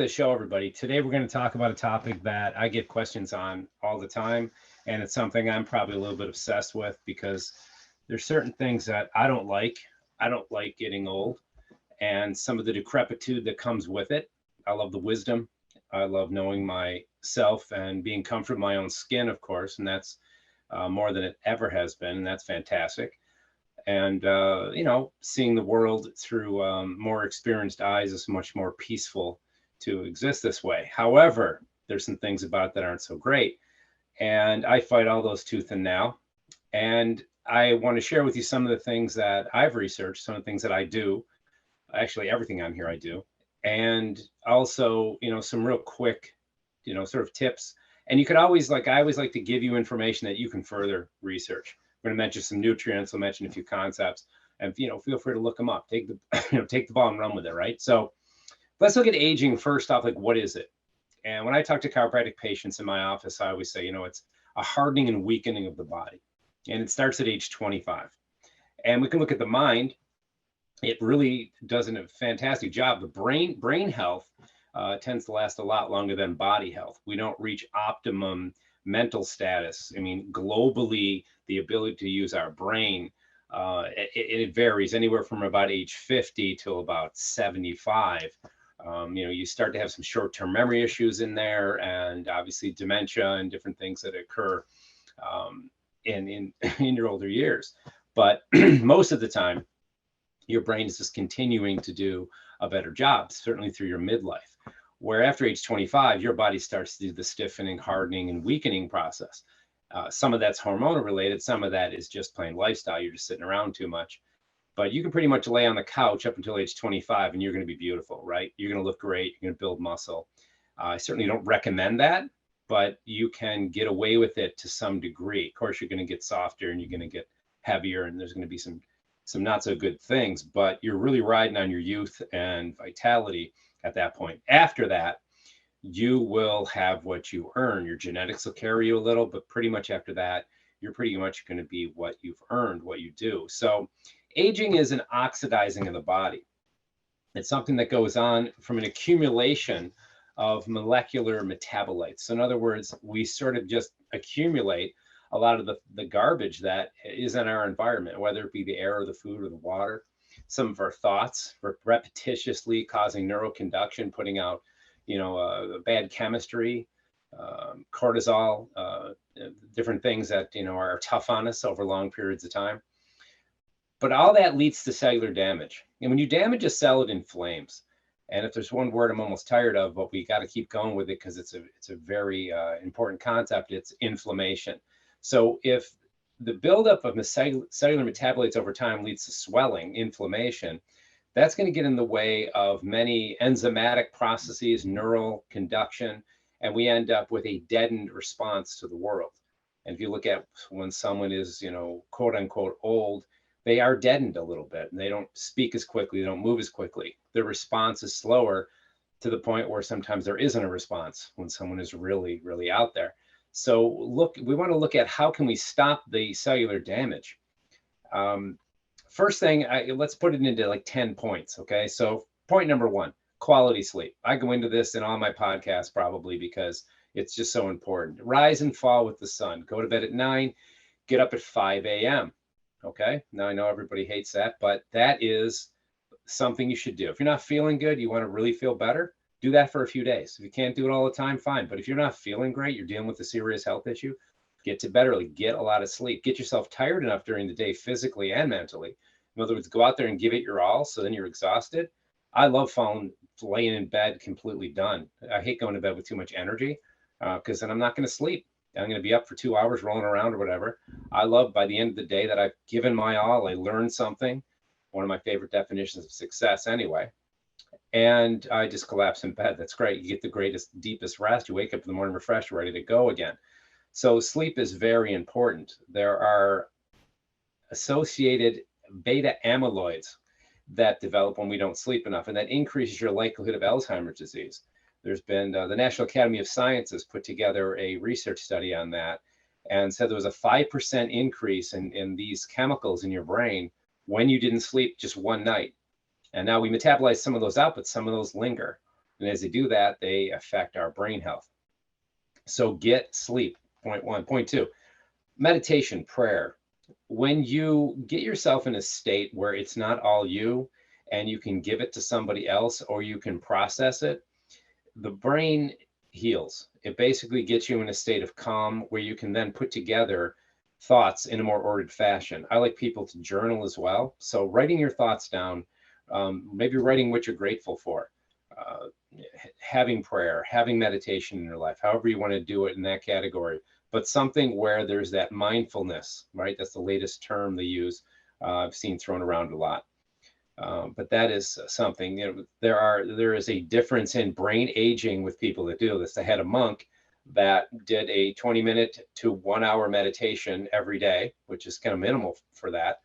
to the show, everybody. Today we're going to talk about a topic that I get questions on all the time, and it's something I'm probably a little bit obsessed with because there's certain things that I don't like. I don't like getting old, and some of the decrepitude that comes with it. I love the wisdom. I love knowing myself and being comfortable in my own skin, of course, and that's more than it ever has been, and that's fantastic. And seeing the world through more experienced eyes is much more peaceful to exist this way. However, there's some things about it that aren't so great, and I fight all those tooth and nail. And I want to share with you some of the things that I've researched, some of the things that I do. Actually, everything on here I do, and also some real quick sort of tips. And you could always, I always like to give you information that you can further research. I'm going to mention some nutrients. I'll mention a few concepts, and feel free to look them up. Take the take the ball and run with it. Right. So let's look at aging first off. Like, what is it? And when I talk to chiropractic patients in my office, I always say, it's a hardening and weakening of the body, and it starts at age 25. And we can look at the mind. It really does a fantastic job. The brain health tends to last a lot longer than body health. We don't reach optimum mental status. I mean, globally, the ability to use our brain, it varies anywhere from about age 50 till about 75. You start to have some short-term memory issues in there, and obviously dementia and different things that occur in your older years. But most of the time, your brain is just continuing to do a better job, certainly through your midlife, where after age 25, your body starts to do the stiffening, hardening, and weakening process. Some of that's hormonal related. Some of that is just plain lifestyle. You're just sitting around too much. But you can pretty much lay on the couch up until age 25 and you're going to be beautiful, right? You're going to look great. You're going to build muscle. I certainly don't recommend that, but you can get away with it to some degree. Of course, you're going to get softer and you're going to get heavier, and there's going to be some not so good things, but you're really riding on your youth and vitality at that point. After that, you will have what you earn. Your genetics will carry you a little, but pretty much after that, you're pretty much going to be what you've earned, what you do. So aging is an oxidizing of the body. It's something that goes on from an accumulation of molecular metabolites. So in other words, we sort of just accumulate a lot of the garbage that is in our environment, whether it be the air or the food or the water. Some of our thoughts repetitiously causing neuroconduction, putting out, bad chemistry, cortisol, different things that, are tough on us over long periods of time. But all that leads to cellular damage. And when you damage a cell, it inflames. And if there's one word I'm almost tired of, but we got to keep going with it because it's a very important concept, it's inflammation. So if the buildup of the cellular metabolites over time leads to swelling, inflammation, that's going to get in the way of many enzymatic processes, neural conduction, and we end up with a deadened response to the world. And if you look at when someone is, quote unquote, old, they are deadened a little bit, and they don't speak as quickly, they don't move as quickly. Their response is slower to the point where sometimes there isn't a response when someone is really, really out there. So we want to look at how can we stop the cellular damage. First thing, let's put it into like 10 points. Okay. So point number one, quality sleep. I go into this in all my podcasts probably because it's just so important. Rise and fall with the sun. Go to bed at 9, get up at 5 a.m. Okay. Now I know everybody hates that, but that is something you should do. If you're not feeling good, you want to really feel better, do that for a few days. If you can't do it all the time, fine. But if you're not feeling great, you're dealing with a serious health issue, get to bed early, get a lot of sleep, get yourself tired enough during the day, physically and mentally. In other words, go out there and give it your all. So then you're exhausted. I love laying in bed completely done. I hate going to bed with too much energy because then I'm not going to sleep. I'm going to be up for 2 hours rolling around or whatever. I love by the end of the day that I've given my all. I learned something. One of my favorite definitions of success anyway. And I just collapse in bed. That's great. You get the greatest, deepest rest. You wake up in the morning refreshed, ready to go again. So sleep is very important. There are associated beta amyloids that develop when we don't sleep enough, and that increases your likelihood of Alzheimer's disease. There's been the National Academy of Sciences put together a research study on that and said there was a 5% increase in these chemicals in your brain when you didn't sleep just one night. And now we metabolize some of those out, but some of those linger. And as they do that, they affect our brain health. So get sleep, point one. Point two, meditation, prayer. When you get yourself in a state where it's not all you and you can give it to somebody else or you can process it, the brain heals. It basically gets you in a state of calm where you can then put together thoughts in a more ordered fashion. I like people to journal as well. So writing your thoughts down, maybe writing what you're grateful for, uh, having prayer, having meditation in your life, however you want to do it in that category, but something where there's that mindfulness, right? That's the latest term they use. I've seen thrown around a lot. But that is something, there is a difference in brain aging with people that do this. I had a monk that did a 20-minute to 1 hour meditation every day, which is kind of minimal for that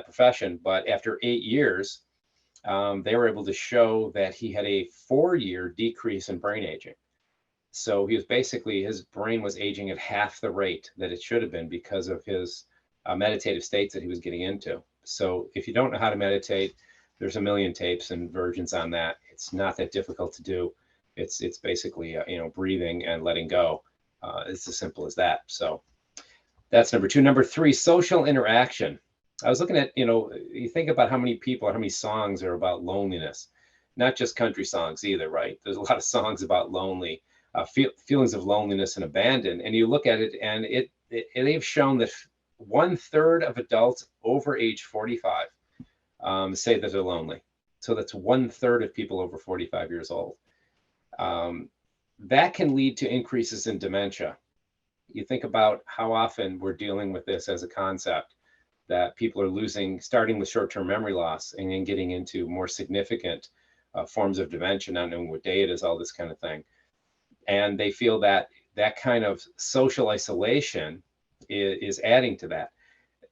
profession. But after 8 years, they were able to show that he had a 4-year decrease in brain aging. So he was basically, his brain was aging at half the rate that it should have been because of his meditative states that he was getting into. So if you don't know how to meditate, there's a million tapes and versions on that. It's not that difficult to do. It's basically breathing and letting go. It's as simple as that. So that's number two. Number three, social interaction. I was looking at, you think about how many people or how many songs are about loneliness, not just country songs either, right? There's a lot of songs about feelings of loneliness and abandon. And you look at it and they've shown that 1/3 of adults over age 45 say that they're lonely. So that's 1/3 of people over 45 years old. That can lead to increases in dementia. You think about how often we're dealing with this as a concept, that people are starting with short-term memory loss and then getting into more significant forms of dementia, not knowing what day it is, all this kind of thing. And they feel that kind of social isolation is adding to that.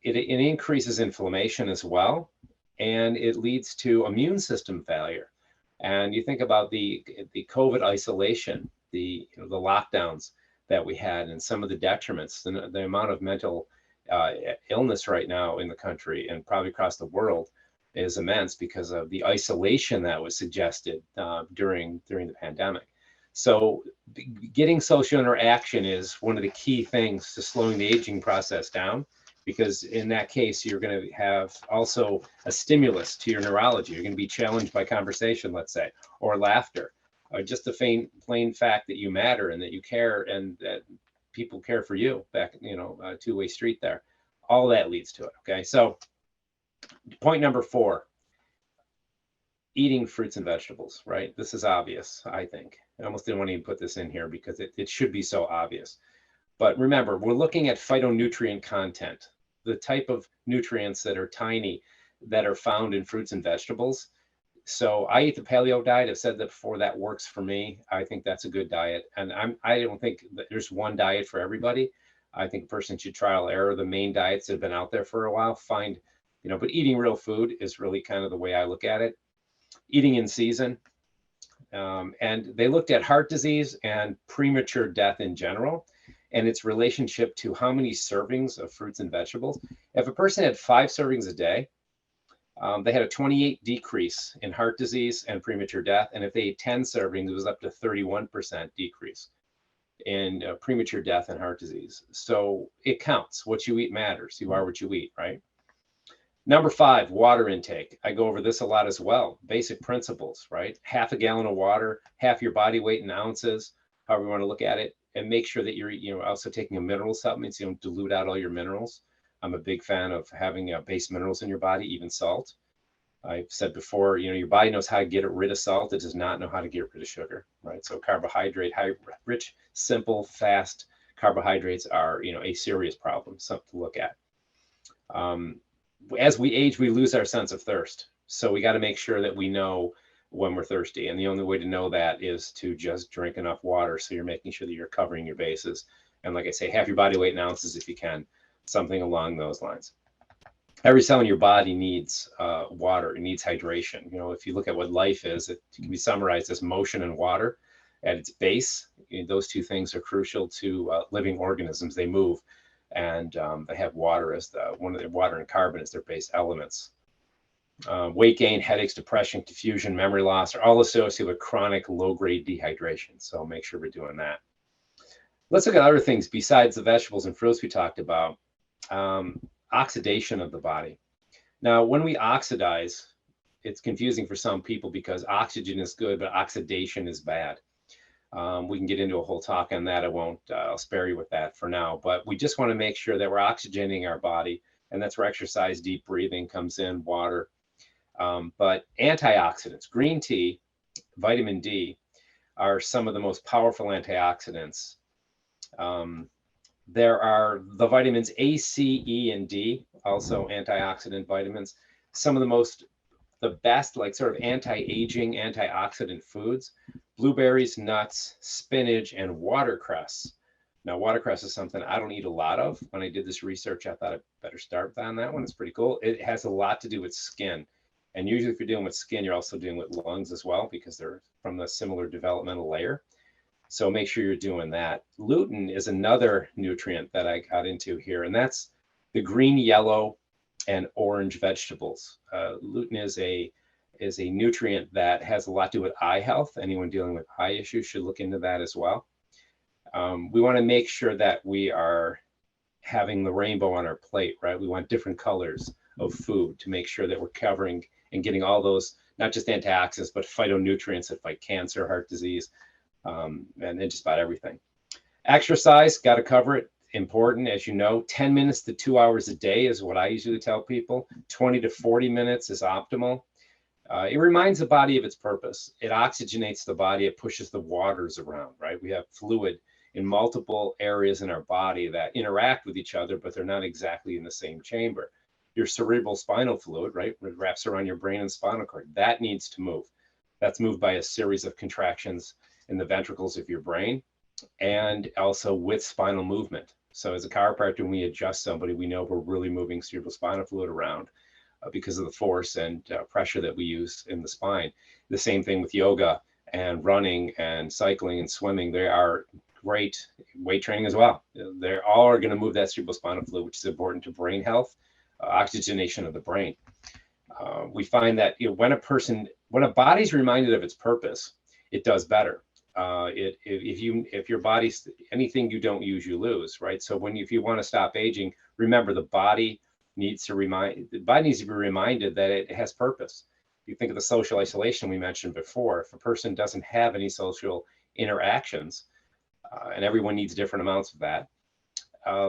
It increases inflammation as well, and it leads to immune system failure. And you think about the COVID isolation, the lockdowns that we had, and some of the detriments, the amount of mental illness right now in the country and probably across the world is immense because of the isolation that was suggested during the pandemic. So getting social interaction is one of the key things to slowing the aging process down, because in that case, you're going to have also a stimulus to your neurology. You're going to be challenged by conversation, let's say, or laughter, or just the plain fact that you matter and that you care and that people care for you, back, a two-way street there. All that leads to it. Okay. So point number 4, eating fruits and vegetables, right? This is obvious, I think. I almost didn't want to even put this in here because it should be so obvious. But remember, we're looking at phytonutrient content, the type of nutrients that are tiny that are found in fruits and vegetables. So I eat the paleo diet. I've said that before. That works for me. I think that's a good diet. And I don't think that there's one diet for everybody. I think a person should trial error the main diets that have been out there for a while. But eating real food is really kind of the way I look at it. Eating in season. And they looked at heart disease and premature death in general, and its relationship to how many servings of fruits and vegetables. If a person had 5 servings a day, they had a 28 decrease in heart disease and premature death. And if they ate 10 servings, it was up to 31% decrease in premature death and heart disease. So it counts. What you eat matters. You are what you eat, right? Number 5, water intake. I go over this a lot as well. Basic principles, right? Half a gallon of water, half your body weight in ounces, however you want to look at it, and make sure that you're also taking a mineral supplement so you don't dilute out all your minerals. I'm a big fan of having base minerals in your body, even salt. I've said before, your body knows how to get rid of salt. It does not know how to get rid of sugar, right? So rich, simple, fast carbohydrates are, a serious problem, something to look at. As we age, we lose our sense of thirst. So we got to make sure that we know when we're thirsty. And the only way to know that is to just drink enough water. So you're making sure that you're covering your bases. And like I say, half your body weight in ounces if you can, something along those lines. Every cell in your body needs water. It needs hydration. If you look at what life is, it can be summarized as motion and water at its base. Those two things are crucial to living organisms. They move. And they have water as water and carbon as their base elements. Weight gain, headaches, depression, confusion, memory loss are all associated with chronic low-grade dehydration. So make sure we're doing that. Let's look at other things besides the vegetables and fruits we talked about. Oxidation of the body. Now, when we oxidize, it's confusing for some people because oxygen is good, but oxidation is bad. We can get into a whole talk on that. I'll spare you with that for now, but we just want to make sure that we're oxygenating our body, and that's where exercise, deep breathing comes in, water. But antioxidants, green tea, vitamin D are some of the most powerful antioxidants. There are the vitamins A, C, E, and D, also antioxidant vitamins. Some of the best, like sort of anti-aging, antioxidant foods, blueberries, nuts, spinach, and watercress. Now, watercress is something I don't eat a lot of. When I did this research, I thought I'd better start on that one. It's pretty cool. It has a lot to do with skin. And usually if you're dealing with skin, you're also dealing with lungs as well, because they're from the similar developmental layer. So make sure you're doing that. Lutein is another nutrient that I got into here, and that's the green, yellow, and orange vegetables. Lutein is a nutrient that has a lot to do with eye health. Anyone dealing with eye issues should look into that as well. We want to make sure that we are having the rainbow on our plate, right? We want different colors of food to make sure that we're covering and getting all those, not just antioxidants, but phytonutrients that fight cancer, heart disease, and just about everything. Exercise, got to cover it. Important, as you know, 10 minutes to 2 hours a day is what I usually tell people. 20 to 40 minutes is optimal. It reminds the body of its purpose. It oxygenates the body. It pushes the waters around, right? We have fluid in multiple areas in our body that interact with each other, but they're not exactly in the same chamber. Your cerebral spinal fluid, right, it wraps around your brain and spinal cord. That needs to move. That's moved by a series of contractions in the ventricles of your brain, and also with spinal movement. So as a chiropractor, when we adjust somebody, we know we're really moving cerebral spinal fluid around because of the force and pressure that we use in the spine. The same thing with yoga and running and cycling and swimming. They are great weight training as well. They're all are going to move that cerebral spinal fluid, which is important to brain health, oxygenation of the brain. We find that when a body's reminded of its purpose, it does better. If your body's anything you don't use, you lose, right? So if you want to stop aging, remember the body needs to be reminded that it has purpose. You think of the social isolation we mentioned before. If a person doesn't have any social interactions, and everyone needs different amounts of that,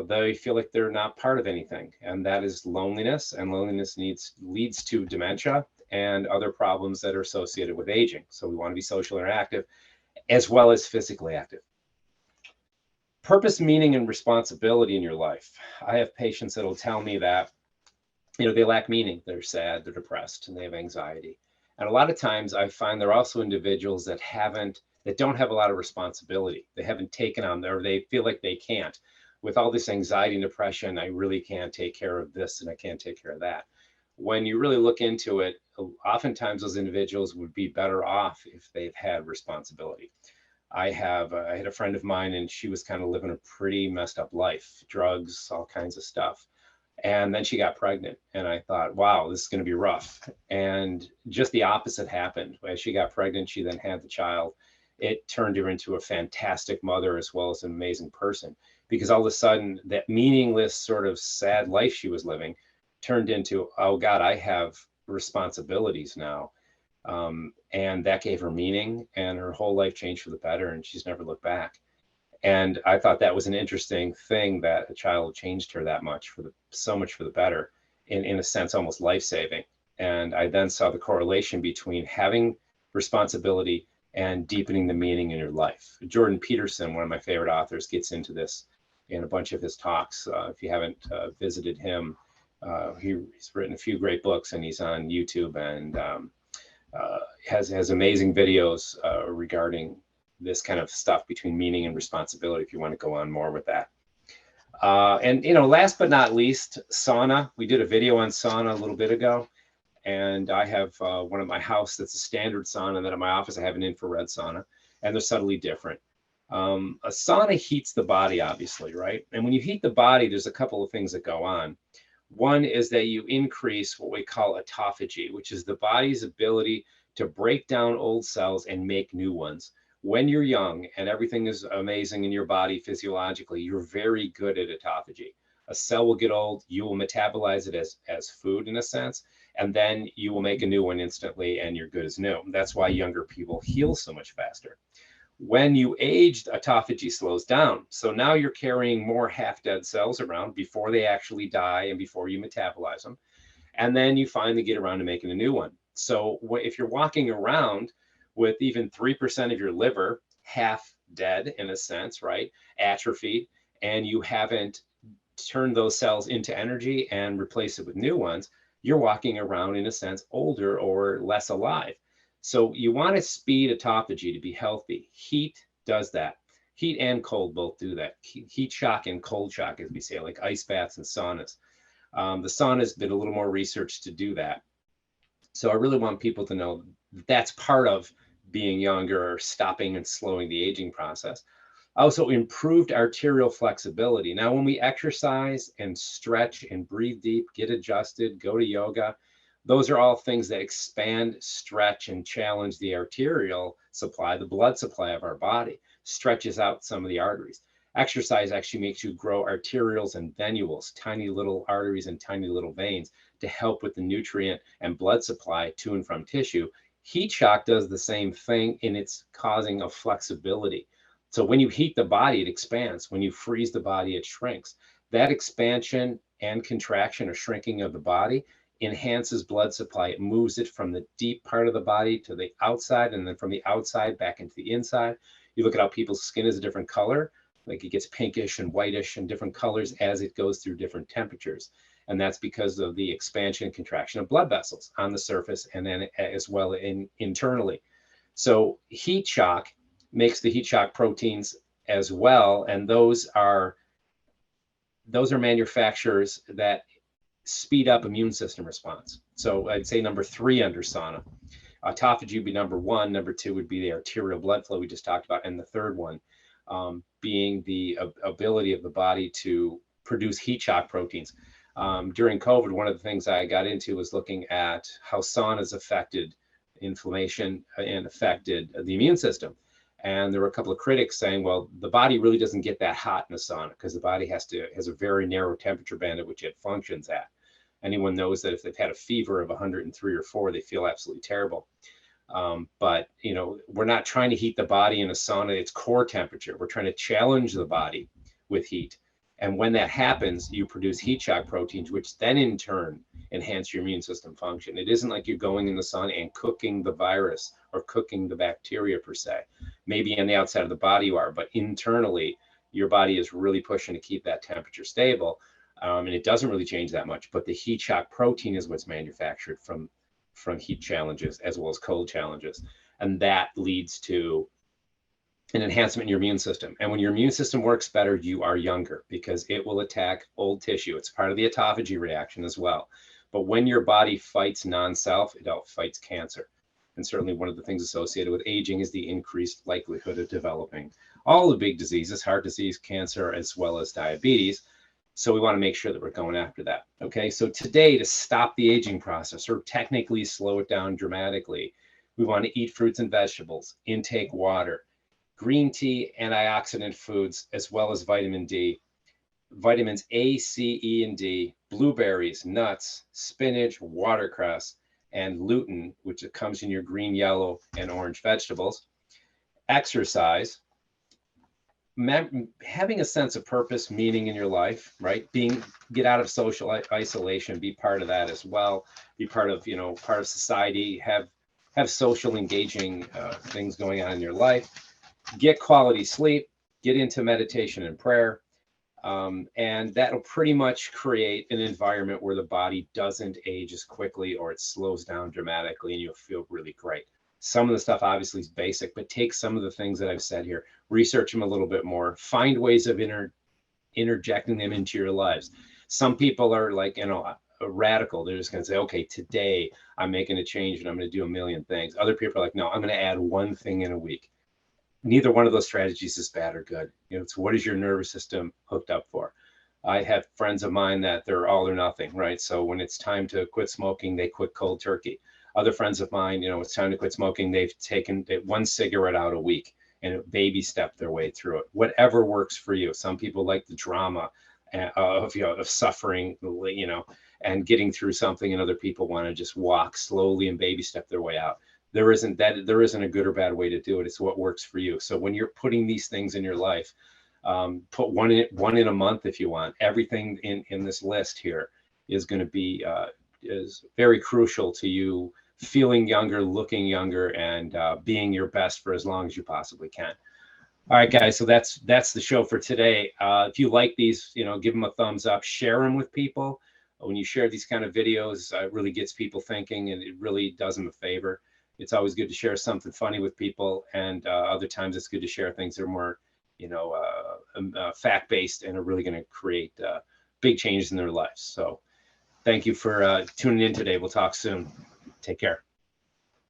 they feel like they're not part of anything, and that is loneliness. And loneliness leads to dementia and other problems that are associated with aging. So we want to be socially interactive as well as physically active. Purpose, meaning, and responsibility in your life. I have patients that will tell me that they lack meaning. They're sad, they're depressed, and they have anxiety. And a lot of times I find they're also individuals that don't have a lot of responsibility. They haven't taken on, or they feel like they can't. With all this anxiety and depression, I really can't take care of this and I can't take care of that. When you really look into it, oftentimes those individuals would be better off if they've had responsibility. I had a friend of mine, and she was kind of living a pretty messed up life, drugs, all kinds of stuff. And then she got pregnant, and I thought, wow, this is going to be rough. And just the opposite happened. As she got pregnant, she then had the child. It turned her into a fantastic mother as well as an amazing person, because all of a sudden that meaningless sort of sad life she was living turned into, oh God, I have responsibilities now. And that gave her meaning, and her whole life changed for the better, and she's never looked back. And I thought that was an interesting thing, that a child changed her that much so much for the better, in a sense, almost life-saving. And I then saw the correlation between having responsibility and deepening the meaning in your life. Jordan Peterson, one of my favorite authors, gets into this in a bunch of his talks. If you haven't visited him, he's written a few great books, and he's on YouTube, and has amazing videos regarding this kind of stuff between meaning and responsibility, if you want to go on more with that. And last but not least, sauna. We did a video on sauna a little bit ago, and I have one at my house that's a standard sauna, and then at my office I have an infrared sauna, and they're subtly different. A sauna heats the body, obviously, right? And when you heat the body, there's a couple of things that go on. One is that you increase what we call autophagy, which is the body's ability to break down old cells and make new ones. When you're young and everything is amazing in your body physiologically, you're very good at autophagy. A cell will get old, you will metabolize it as food in a sense, and then you will make a new one instantly and you're good as new. That's why younger people heal so much faster. When you age, autophagy slows down. So now you're carrying more half-dead cells around before they actually die and before you metabolize them. And then you finally get around to making a new one. So if you're walking around with even 3% of your liver half dead in a sense, right, atrophied, and you haven't turned those cells into energy and replace it with new ones, you're walking around in a sense older or less alive. So you want to speed autophagy to be healthy. Heat does that. Heat and cold both do that. Heat shock and cold shock, as we say, like ice baths and saunas. The saunas did a little more research to do that. So I really want people to know that's part of being younger or stopping and slowing the aging process. Also, improved arterial flexibility. Now, when we exercise and stretch and breathe deep, get adjusted, go to yoga, those are all things that expand, stretch, and challenge the arterial supply, the blood supply of our body, stretches out some of the arteries. Exercise actually makes you grow arterioles and venules, tiny little arteries and tiny little veins to help with the nutrient and blood supply to and from tissue. Heat shock does the same thing, and it's causing a flexibility. So when you heat the body, it expands. When you freeze the body, it shrinks. That expansion and contraction or shrinking of the body enhances blood supply. It moves it from the deep part of the body to the outside, and then from the outside back into the inside. You look at how people's skin is a different color, like it gets pinkish and whitish and different colors as it goes through different temperatures. And that's because of the expansion and contraction of blood vessels on the surface and then as well internally. So heat shock makes the heat shock proteins as well, and those are manufacturers that speed up immune system response. So I'd say number 3 under sauna. Autophagy would be number 1. Number 2 would be the arterial blood flow we just talked about. And the third one being the ability of the body to produce heat shock proteins. During COVID, one of the things I got into was looking at how saunas affected inflammation and affected the immune system. And there were a couple of critics saying, well, the body really doesn't get that hot in a sauna because the body has a very narrow temperature band at which it functions at. Anyone knows that if they've had a fever of 103 or 4, they feel absolutely terrible. But, we're not trying to heat the body in a sauna. It's core temperature. We're trying to challenge the body with heat. And when that happens, you produce heat shock proteins, which then in turn enhance your immune system function. It isn't like you're going in the sun and cooking the virus or cooking the bacteria per se. Maybe on the outside of the body you are, but internally, your body is really pushing to keep that temperature stable. And it doesn't really change that much, but the heat shock protein is what's manufactured from heat challenges as well as cold challenges. And that leads to an enhancement in your immune system. And when your immune system works better, you are younger because it will attack old tissue. It's part of the autophagy reaction as well. But when your body fights non-self, it fights cancer. And certainly one of the things associated with aging is the increased likelihood of developing all the big diseases, heart disease, cancer, as well as diabetes. So we want to make sure that we're going after that. Okay, so today, to stop the aging process or technically slow it down dramatically, we want to eat fruits and vegetables, intake water, green tea, antioxidant foods, as well as vitamin D, vitamins A, C, E, and D, blueberries, nuts, spinach, watercress, and lutein, which comes in your green, yellow, and orange vegetables. Exercise, having a sense of purpose, meaning in your life, right? Get out of social isolation, be part of that as well. Be part of society. Have social engaging things going on in your life. Get quality sleep. Get into meditation and prayer. And that'll pretty much create an environment where the body doesn't age as quickly or it slows down dramatically and you'll feel really great. Some of the stuff obviously is basic, but take some of the things that I've said here, research them a little bit more, find ways of interjecting them into your lives. Some people are like, radical. They're just going to say, okay, today I'm making a change and I'm going to do a million things. Other people are like, no, I'm going to add one thing in a week. Neither one of those strategies is bad or good. It's what is your nervous system hooked up for? I have friends of mine that they're all or nothing, right? So when it's time to quit smoking, they quit cold turkey. Other friends of mine, it's time to quit smoking. They've taken one cigarette out a week and baby step their way through it. Whatever works for you. Some people like the drama of suffering, and getting through something, and other people want to just walk slowly and baby step their way out. There isn't a good or bad way to do it. It's what works for you. So when you're putting these things in your life, put one in a month if you want. Everything in this list here is going to be is very crucial to you feeling younger, looking younger, and being your best for as long as you possibly can. All right, guys. So that's the show for today. If you like these, give them a thumbs up, share them with people. When you share these kind of videos, it really gets people thinking, and it really does them a favor. It's always good to share something funny with people, and other times it's good to share things that are more, fact-based and are really going to create big changes in their lives. So thank you for tuning in today. We'll talk soon. Take care.